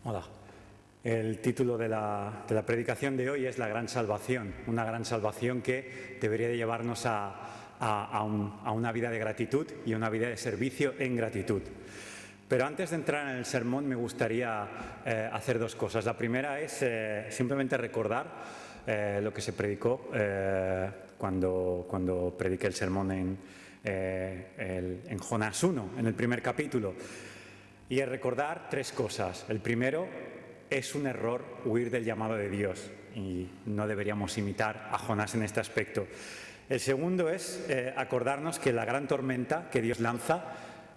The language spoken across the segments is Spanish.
Hola. El título de la predicación de hoy es La Gran Salvación, una gran salvación que debería de llevarnos a una vida de gratitud y una vida de servicio en gratitud. Pero antes de entrar en el sermón me gustaría hacer dos cosas. La primera es simplemente recordar lo que se predicó cuando prediqué el sermón en Jonás 1, en el primer capítulo. Y es recordar tres cosas. El primero, es un error huir del llamado de Dios y no deberíamos imitar a Jonás en este aspecto. El segundo es acordarnos que la gran tormenta que Dios lanza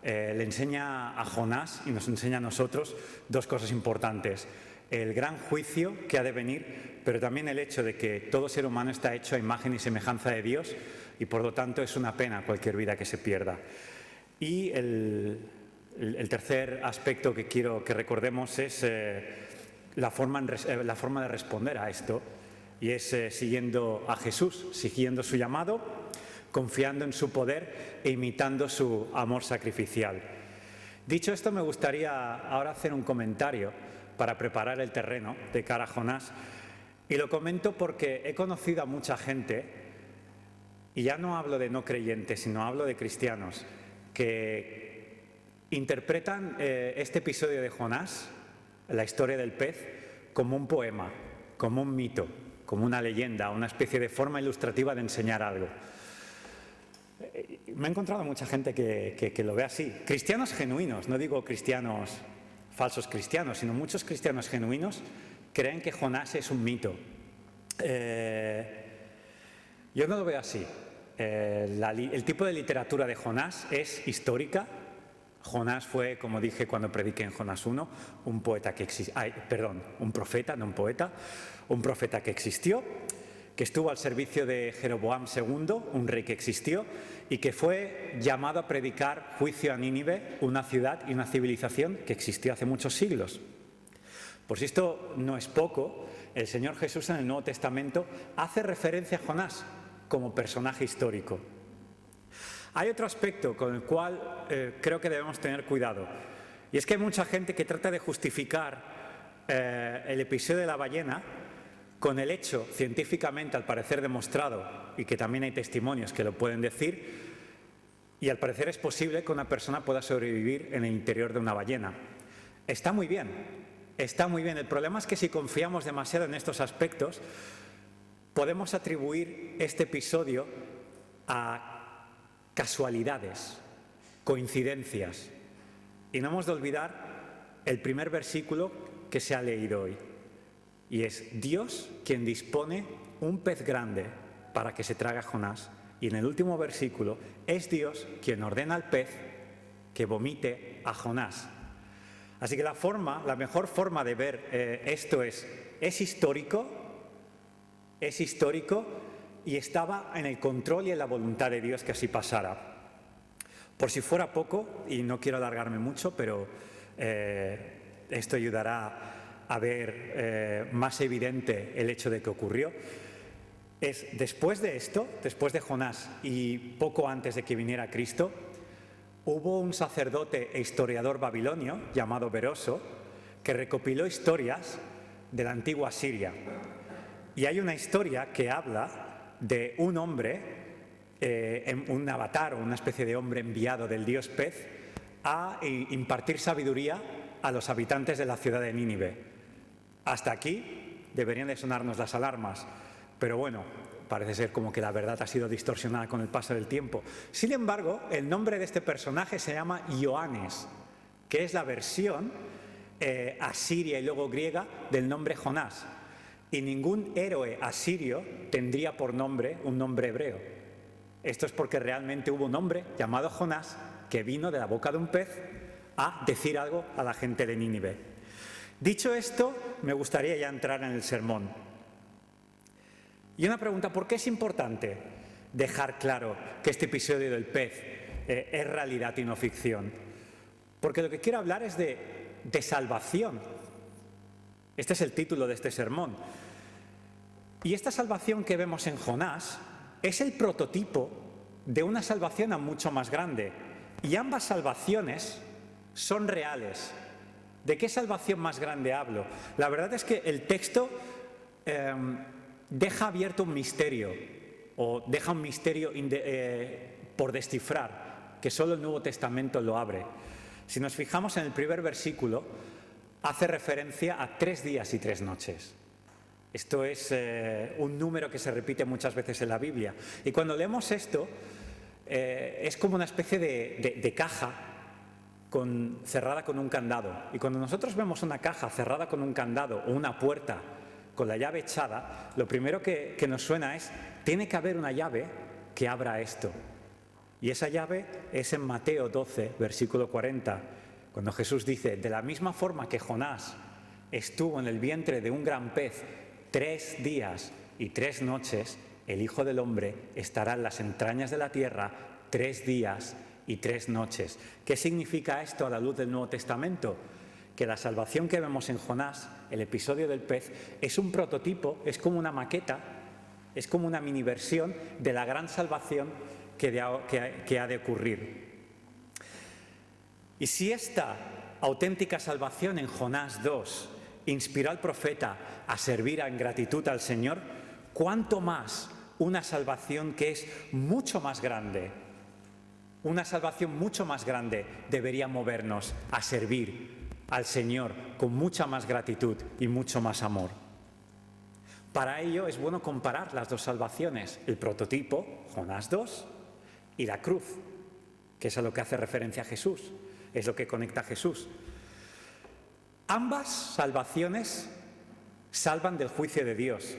le enseña a Jonás y nos enseña a nosotros dos cosas importantes. El gran juicio que ha de venir, pero también el hecho de que todo ser humano está hecho a imagen y semejanza de Dios y por lo tanto es una pena cualquier vida que se pierda. Y el tercer aspecto que quiero que recordemos es la forma de responder a esto, y es siguiendo a Jesús, siguiendo su llamado, confiando en su poder e imitando su amor sacrificial. Dicho esto, me gustaría ahora hacer un comentario para preparar el terreno de cara a Jonás, y lo comento porque he conocido a mucha gente, y ya no hablo de no creyentes, sino hablo de cristianos, que interpretan este episodio de Jonás, la historia del pez, como un poema, como un mito, como una leyenda, una especie de forma ilustrativa de enseñar algo. Me he encontrado mucha gente que lo ve así. Cristianos genuinos, no digo cristianos, falsos cristianos, sino muchos cristianos genuinos creen que Jonás es un mito. Yo no lo veo así. El tipo de literatura de Jonás es histórica. Jonás fue, como dije cuando prediqué en Jonás 1, un profeta, no un poeta, un profeta que existió, que estuvo al servicio de Jeroboam II, un rey que existió, y que fue llamado a predicar juicio a Nínive, una ciudad y una civilización que existió hace muchos siglos. Por si esto no es poco, el Señor Jesús en el Nuevo Testamento hace referencia a Jonás como personaje histórico. Hay otro aspecto con el cual creo que debemos tener cuidado, y es que hay mucha gente que trata de justificar el episodio de la ballena con el hecho científicamente al parecer demostrado, y que también hay testimonios que lo pueden decir, y al parecer es posible que una persona pueda sobrevivir en el interior de una ballena. Está muy bien, está muy bien. El problema es que si confiamos demasiado en estos aspectos, podemos atribuir este episodio a casualidades, coincidencias. Y no hemos de olvidar el primer versículo que se ha leído hoy. Y es Dios quien dispone un pez grande para que se trague a Jonás. Y en el último versículo es Dios quien ordena al pez que vomite a Jonás. Así que la mejor forma de ver esto es histórico, y estaba en el control y en la voluntad de Dios que así pasara. Por si fuera poco, y no quiero alargarme mucho, pero esto ayudará a ver más evidente el hecho de que ocurrió. Después de esto, después de Jonás y poco antes de que viniera Cristo, hubo un sacerdote e historiador babilonio llamado Beroso que recopiló historias de la antigua Siria. Y hay una historia que habla de un hombre, un avatar o una especie de hombre enviado del dios pez a impartir sabiduría a los habitantes de la ciudad de Nínive. Hasta aquí deberían de sonarnos las alarmas, pero bueno, parece ser como que la verdad ha sido distorsionada con el paso del tiempo. Sin embargo, el nombre de este personaje se llama Ioannes, que es la versión asiria y luego griega del nombre Jonás. Y ningún héroe asirio tendría por nombre un nombre hebreo. Esto es porque realmente hubo un hombre llamado Jonás que vino de la boca de un pez a decir algo a la gente de Nínive. Dicho esto, me gustaría ya entrar en el sermón. Y una pregunta: ¿por qué es importante dejar claro que este episodio del pez es realidad y no ficción? Porque lo que quiero hablar es de salvación. Este es el título de este sermón. Y esta salvación que vemos en Jonás es el prototipo de una salvación aún mucho más grande. Y ambas salvaciones son reales, ¿De qué salvación más grande hablo? La verdad es que el texto deja abierto un misterio, o deja un misterio por descifrar, que solo el Nuevo Testamento lo abre. Si nos fijamos en el primer versículo, hace referencia a 3 días y 3 noches. Esto es un número que se repite muchas veces en la Biblia. Y cuando leemos esto, es como una especie de caja cerrada con un candado. Y cuando nosotros vemos una caja cerrada con un candado o una puerta con la llave echada, lo primero que nos suena es, tiene que haber una llave que abra esto. Y esa llave es en Mateo 12, versículo 40, cuando Jesús dice, de la misma forma que Jonás estuvo en el vientre de un gran pez 3 días y 3 noches, el Hijo del Hombre estará en las entrañas de la tierra 3 días y 3 noches. ¿Qué significa esto a la luz del Nuevo Testamento? Que la salvación que vemos en Jonás, el episodio del pez, es un prototipo, es como una maqueta, es como una mini versión de la gran salvación que ha de ocurrir. Y si esta auténtica salvación en Jonás 2 inspiró al profeta a servir en gratitud al Señor, ¿cuánto más una salvación que es mucho más grande? Una salvación mucho más grande debería movernos a servir al Señor con mucha más gratitud y mucho más amor. Para ello es bueno comparar las dos salvaciones, el prototipo, Jonás 2, y la cruz, que es a lo que hace referencia a Jesús, es lo que conecta a Jesús. Ambas salvaciones salvan del juicio de Dios.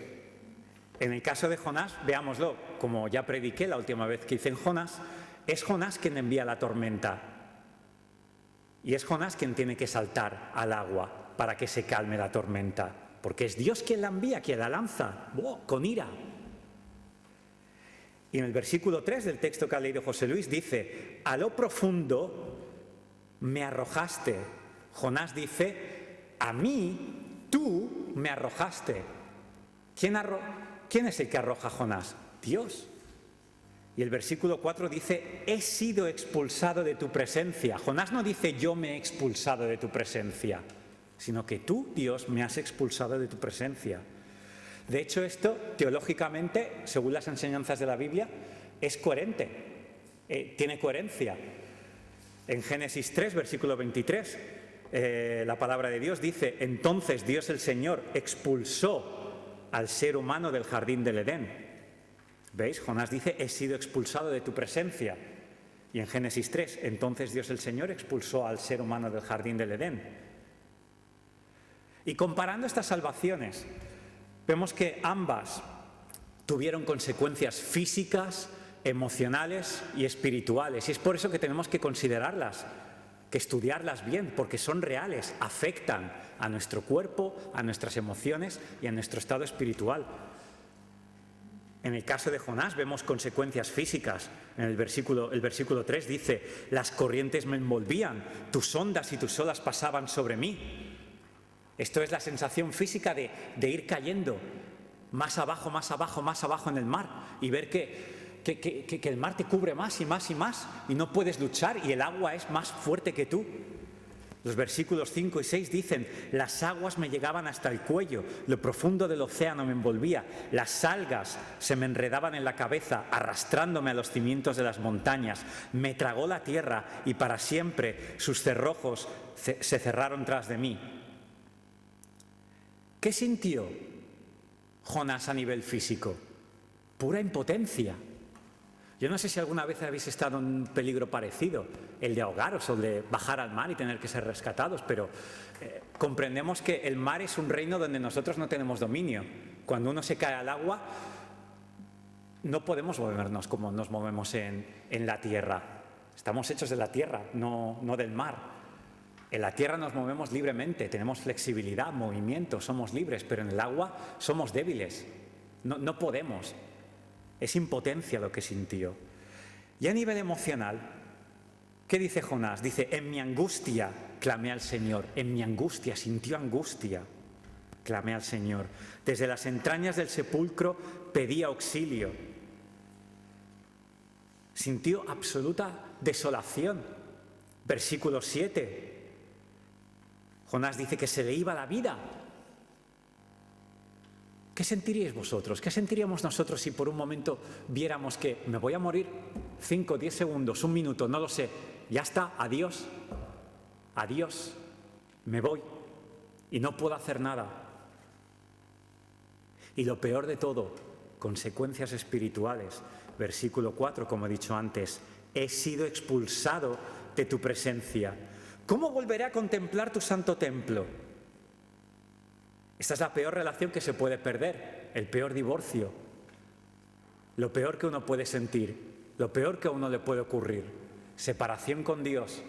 En el caso de Jonás, veámoslo, como ya prediqué la última vez que hice en Jonás, es Jonás quien envía la tormenta y es Jonás quien tiene que saltar al agua para que se calme la tormenta, porque es Dios quien la envía, quien la lanza, con ira. Y en el versículo 3 del texto que ha leído José Luis dice, a lo profundo me arrojaste. Jonás dice, a mí tú me arrojaste. ¿Quién es el que arroja a Jonás? Dios. Y el versículo 4 dice, he sido expulsado de tu presencia. Jonás no dice, yo me he expulsado de tu presencia, sino que tú, Dios, me has expulsado de tu presencia. De hecho, esto, teológicamente, según las enseñanzas de la Biblia, es coherente, tiene coherencia. En Génesis 3, versículo 23, la palabra de Dios dice, entonces Dios el Señor expulsó al ser humano del jardín del Edén. ¿Veis? Jonás dice, he sido expulsado de tu presencia. Y en Génesis 3, entonces Dios el Señor expulsó al ser humano del jardín del Edén. Y comparando estas salvaciones, vemos que ambas tuvieron consecuencias físicas, emocionales y espirituales. Y es por eso que tenemos que considerarlas, que estudiarlas bien, porque son reales, afectan a nuestro cuerpo, a nuestras emociones y a nuestro estado espiritual. En el caso de Jonás vemos consecuencias físicas. En el versículo 3 dice, las corrientes me envolvían, tus ondas y tus olas pasaban sobre mí. Esto es la sensación física de ir cayendo más abajo, más abajo, más abajo en el mar y ver que el mar te cubre más y más y más y no puedes luchar y el agua es más fuerte que tú. Los versículos 5 y 6 dicen, las aguas me llegaban hasta el cuello, lo profundo del océano me envolvía, las algas se me enredaban en la cabeza, arrastrándome a los cimientos de las montañas, me tragó la tierra y para siempre sus cerrojos se cerraron tras de mí. ¿Qué sintió Jonás a nivel físico? Pura impotencia. Yo no sé si alguna vez habéis estado en un peligro parecido, el de ahogaros o el de bajar al mar y tener que ser rescatados, pero comprendemos que el mar es un reino donde nosotros no tenemos dominio. Cuando uno se cae al agua, no podemos movernos como nos movemos en la tierra. Estamos hechos de la tierra, no del mar. En la tierra nos movemos libremente, tenemos flexibilidad, movimiento, somos libres, pero en el agua somos débiles, no podemos. Es impotencia lo que sintió. Y a nivel emocional, ¿qué dice Jonás? Dice, en mi angustia clamé al Señor. En mi angustia, sintió angustia, clamé al Señor. Desde las entrañas del sepulcro pedí auxilio. Sintió absoluta desolación. Versículo 7. Jonás dice que se le iba la vida. ¿Qué sentiríais vosotros? ¿Qué sentiríamos nosotros si por un momento viéramos que me voy a morir 5, 10 segundos, 1 minuto, no lo sé, ya está, adiós, adiós, me voy y no puedo hacer nada? Y lo peor de todo, consecuencias espirituales. Versículo 4, como he dicho antes, he sido expulsado de tu presencia. ¿Cómo volveré a contemplar tu santo templo? Esta es la peor relación que se puede perder, el peor divorcio, lo peor que uno puede sentir, lo peor que a uno le puede ocurrir, separación con Dios.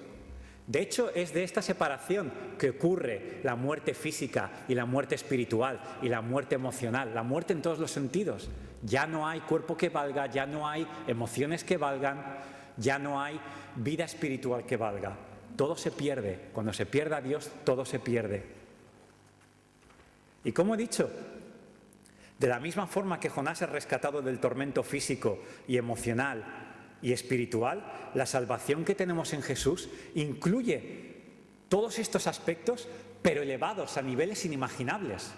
De hecho, es de esta separación que ocurre la muerte física y la muerte espiritual y la muerte emocional, la muerte en todos los sentidos. Ya no hay cuerpo que valga, ya no hay emociones que valgan, ya no hay vida espiritual que valga. Todo se pierde. Cuando se pierde a Dios, todo se pierde. Y como he dicho, de la misma forma que Jonás es rescatado del tormento físico y emocional y espiritual, la salvación que tenemos en Jesús incluye todos estos aspectos, pero elevados a niveles inimaginables.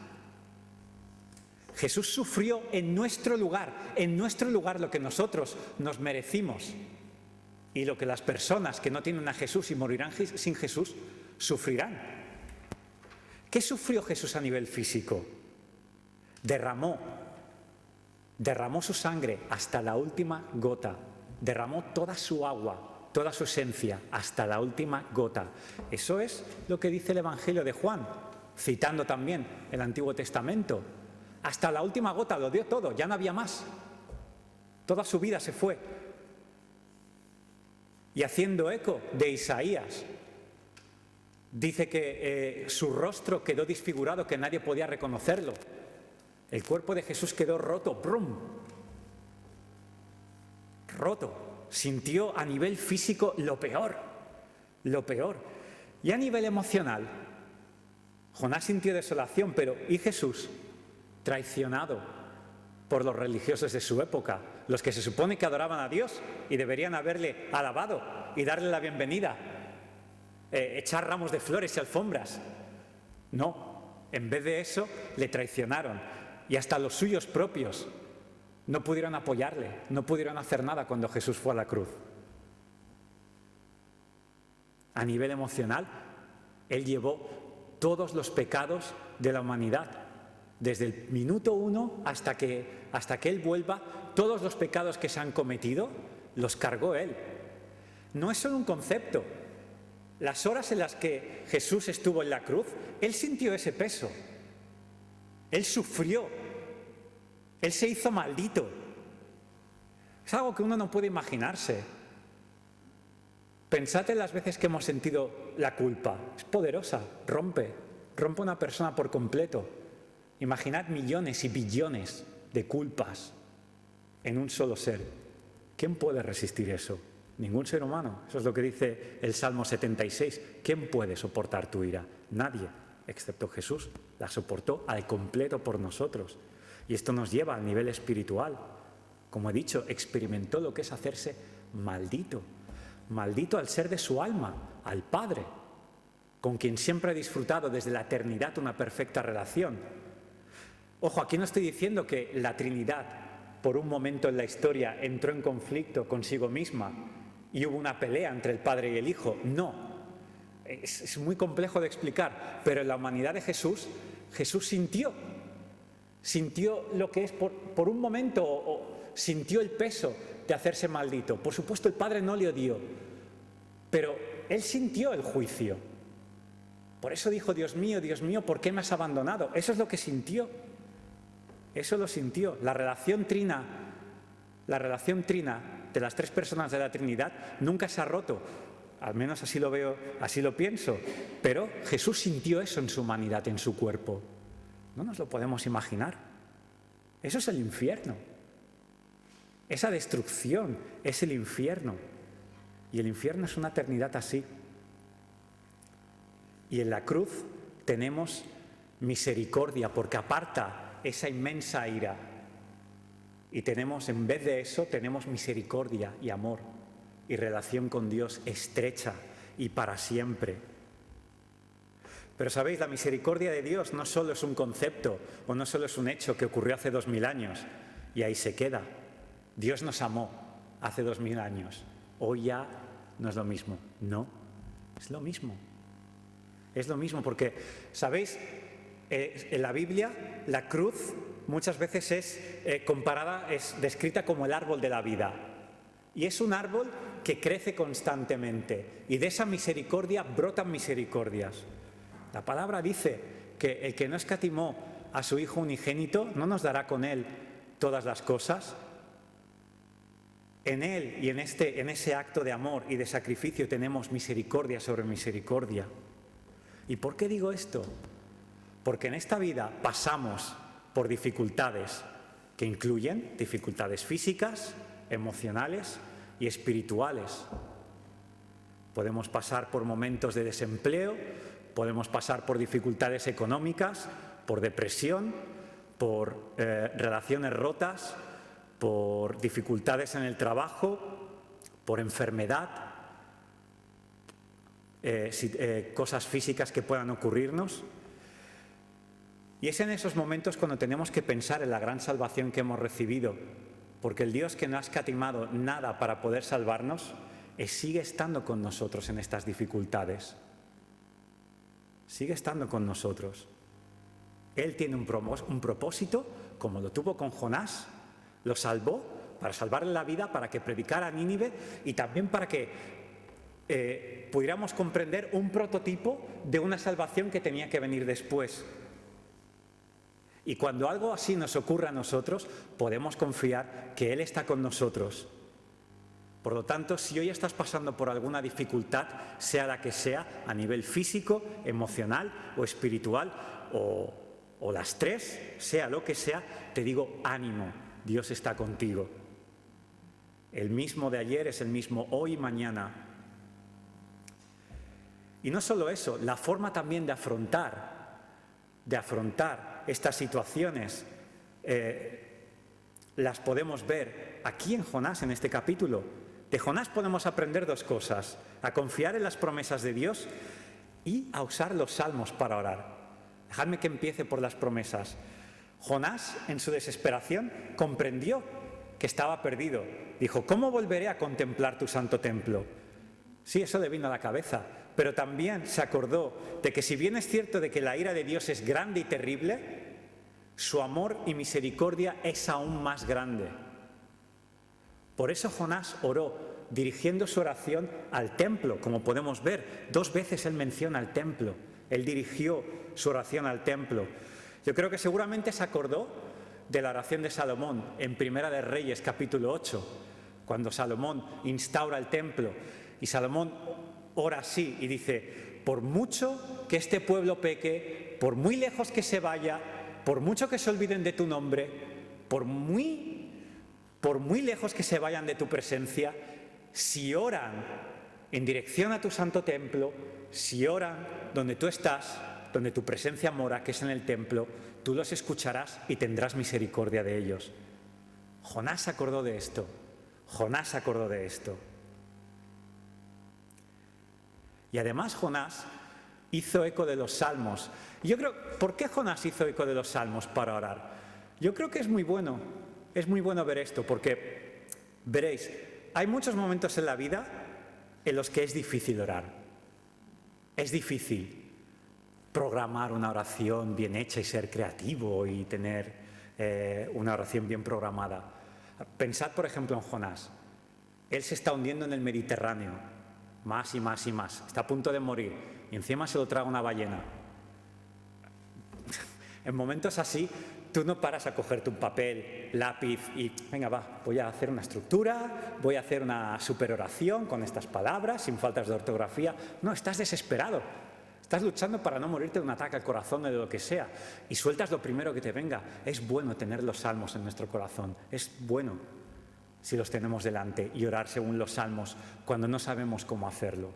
Jesús sufrió en nuestro lugar lo que nosotros nos merecimos y lo que las personas que no tienen a Jesús y morirán sin Jesús sufrirán. ¿Qué sufrió Jesús a nivel físico? Derramó su sangre hasta la última gota, derramó toda su agua, toda su esencia, hasta la última gota. Eso es lo que dice el Evangelio de Juan, citando también el Antiguo Testamento. Hasta la última gota lo dio todo, ya no había más. Toda su vida se fue. Y haciendo eco de Isaías, dice que su rostro quedó desfigurado, que nadie podía reconocerlo. El cuerpo de Jesús quedó roto, ¡brum! Roto. Sintió a nivel físico lo peor. Y a nivel emocional, Jonás sintió desolación, pero ¿y Jesús? Traicionado por los religiosos de su época, los que se supone que adoraban a Dios y deberían haberle alabado y darle la bienvenida. Echar ramos de flores y alfombras. No, en vez de eso le traicionaron y hasta los suyos propios no pudieron apoyarle, no pudieron hacer nada cuando Jesús fue a la cruz. A nivel emocional, Él llevó todos los pecados de la humanidad. Desde el minuto 1 hasta que Él vuelva, todos los pecados que se han cometido los cargó Él. No es solo un concepto. Las horas en las que Jesús estuvo en la cruz, Él sintió ese peso. Él sufrió. Él se hizo maldito. Es algo que uno no puede imaginarse. Pensad en las veces que hemos sentido la culpa. Es poderosa, rompe a una persona por completo. Imaginad millones y billones de culpas en un solo ser. ¿Quién puede resistir eso? Ningún ser humano. Eso es lo que dice el Salmo 76. ¿Quién puede soportar tu ira? Nadie, excepto Jesús. La soportó al completo por nosotros. Y esto nos lleva al nivel espiritual. Como he dicho, experimentó lo que es hacerse maldito. Maldito al ser de su alma, al Padre, con quien siempre ha disfrutado desde la eternidad una perfecta relación. Ojo, aquí no estoy diciendo que la Trinidad, por un momento en la historia, entró en conflicto consigo misma y hubo una pelea entre el Padre y el Hijo. No, es muy complejo de explicar, pero en la humanidad de Jesús, Jesús sintió lo que es por un momento, sintió el peso de hacerse maldito. Por supuesto, el Padre no le odió, pero Él sintió el juicio. Por eso dijo, Dios mío, ¿por qué me has abandonado? Eso es lo que sintió. Eso lo sintió. La relación trina de las tres personas de la Trinidad nunca se ha roto. Al menos así lo veo, así lo pienso. Pero Jesús sintió eso en su humanidad, en su cuerpo. No nos lo podemos imaginar. Eso es el infierno. Esa destrucción es el infierno. Y el infierno es una eternidad así. Y en la cruz tenemos misericordia porque aparta esa inmensa ira. Y tenemos, en vez de eso, tenemos misericordia y amor y relación con Dios estrecha y para siempre. Pero sabéis, la misericordia de Dios no solo es un concepto o no solo es un hecho que ocurrió hace 2000 años y ahí se queda. Dios nos amó hace 2000 años. Hoy ya no es lo mismo. No, es lo mismo. Es lo mismo porque, ¿sabéis? En la Biblia la cruz muchas veces es comparada, es descrita como el árbol de la vida. Y es un árbol que crece constantemente y de esa misericordia brotan misericordias. La palabra dice que el que no escatimó a su Hijo unigénito no nos dará con Él todas las cosas. En Él y en ese acto de amor y de sacrificio tenemos misericordia sobre misericordia. ¿Y por qué digo esto? Porque en esta vida pasamos por dificultades que incluyen dificultades físicas, emocionales y espirituales. Podemos pasar por momentos de desempleo, podemos pasar por dificultades económicas, por depresión, por relaciones rotas, por dificultades en el trabajo, por enfermedad, cosas físicas que puedan ocurrirnos. Y es en esos momentos cuando tenemos que pensar en la gran salvación que hemos recibido, porque el Dios que no ha escatimado nada para poder salvarnos, sigue estando con nosotros en estas dificultades. Sigue estando con nosotros. Él tiene un propósito, como lo tuvo con Jonás, lo salvó para salvarle la vida, para que predicara a Nínive y también para que pudiéramos comprender un prototipo de una salvación que tenía que venir después. Y cuando algo así nos ocurre a nosotros, podemos confiar que Él está con nosotros. Por lo tanto, si hoy estás pasando por alguna dificultad, sea la que sea, a nivel físico, emocional o espiritual, o las tres, sea lo que sea, te digo, ánimo, Dios está contigo. El mismo de ayer es el mismo hoy y mañana. Y no solo eso, la forma también de afrontar estas situaciones las podemos ver aquí en Jonás, en este capítulo. De Jonás podemos aprender dos cosas: a confiar en las promesas de Dios y a usar los salmos para orar. Dejadme que empiece por las promesas. Jonás, en su desesperación, comprendió que estaba perdido. Dijo: ¿cómo volveré a contemplar tu santo templo? Sí, eso le vino a la cabeza, pero también se acordó de que si bien es cierto de que la ira de Dios es grande y terrible, su amor y misericordia es aún más grande. Por eso Jonás oró, dirigiendo su oración al templo. Como podemos ver, 2 veces él menciona al templo. Él dirigió su oración al templo. Yo creo que seguramente se acordó de la oración de Salomón en Primera de Reyes, capítulo 8, cuando Salomón instaura el templo. Y Salomón ora así y dice: por mucho que este pueblo peque, por muy lejos que se vaya, por mucho que se olviden de tu nombre, por muy lejos que se vayan de tu presencia, si oran en dirección a tu santo templo, si oran donde tú estás, donde tu presencia mora, que es en el templo, tú los escucharás y tendrás misericordia de ellos. Jonás se acordó de esto. Jonás se acordó de esto. Y además Jonás hizo eco de los salmos. Yo creo, ¿por qué Jonás hizo eco de los salmos para orar? Yo creo que es muy bueno ver esto, porque veréis, hay muchos momentos en la vida en los que es difícil orar. Es difícil programar una oración bien hecha y ser creativo y tener una oración bien programada. Pensad, por ejemplo, en Jonás. Él se está hundiendo en el Mediterráneo, más y más y más. Está a punto de morir y encima se lo traga una ballena. En momentos así, tú no paras a cogerte un papel, lápiz y venga, voy a hacer una estructura, voy a hacer una superoración con estas palabras, sin faltas de ortografía. No, estás desesperado. Estás luchando para no morirte de un ataque al corazón o de lo que sea. Y sueltas lo primero que te venga. Es bueno tener los salmos en nuestro corazón. Es bueno si los tenemos delante y orar según los salmos cuando no sabemos cómo hacerlo.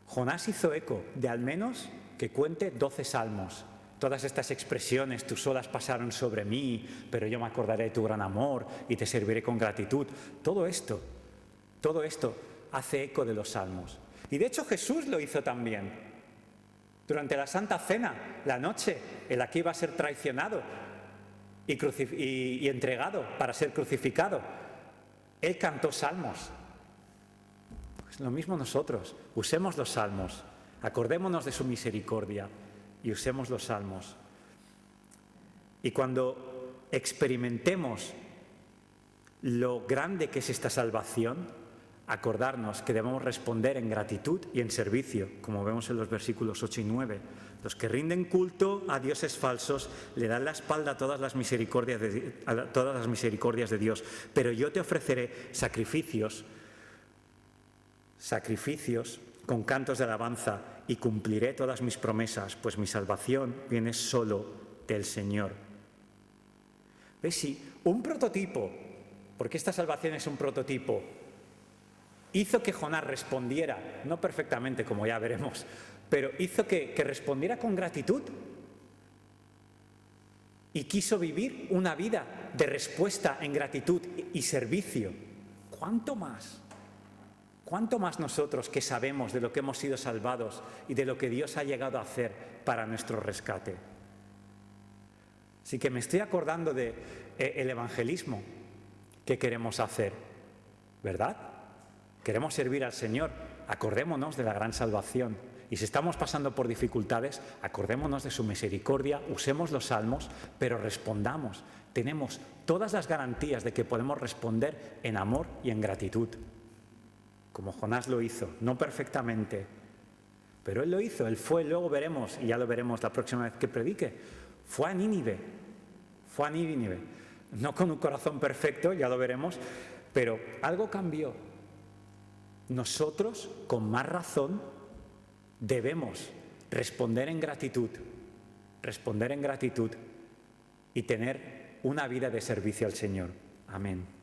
Jonás hizo eco de al menos que cuente 12 salmos. Todas estas expresiones, tus olas pasaron sobre mí, pero yo me acordaré de tu gran amor y te serviré con gratitud. Todo esto hace eco de los salmos. Y de hecho Jesús lo hizo también. Durante la Santa Cena, la noche en la que iba a ser traicionado y entregado para ser crucificado, Él cantó salmos. Pues lo mismo nosotros, usemos los salmos, acordémonos de su misericordia y usemos los salmos. Y cuando experimentemos lo grande que es esta salvación, acordarnos que debemos responder en gratitud y en servicio, como vemos en los versículos 8 y 9. Los que rinden culto a dioses falsos le dan la espalda a todas las misericordias de Dios, pero yo te ofreceré sacrificios con cantos de alabanza y cumpliré todas mis promesas, pues mi salvación viene solo del Señor. ¿Ves? Si un prototipo, porque esta salvación es un prototipo, hizo que Jonás respondiera, no perfectamente como ya veremos, pero hizo que respondiera con gratitud y quiso vivir una vida de respuesta en gratitud y servicio. ¿Cuánto más? ¿Cuánto más nosotros que sabemos de lo que hemos sido salvados y de lo que Dios ha llegado a hacer para nuestro rescate? Así que me estoy acordando del evangelismo que queremos hacer, ¿verdad? Queremos servir al Señor, acordémonos de la gran salvación. Y si estamos pasando por dificultades, acordémonos de su misericordia, usemos los salmos, pero respondamos. Tenemos todas las garantías de que podemos responder en amor y en gratitud, como Jonás lo hizo, no perfectamente, pero él lo hizo, él fue, luego veremos, y ya lo veremos la próxima vez que predique, fue a Nínive, no con un corazón perfecto, ya lo veremos, pero algo cambió. Nosotros, con más razón, debemos responder en gratitud y tener una vida de servicio al Señor. Amén.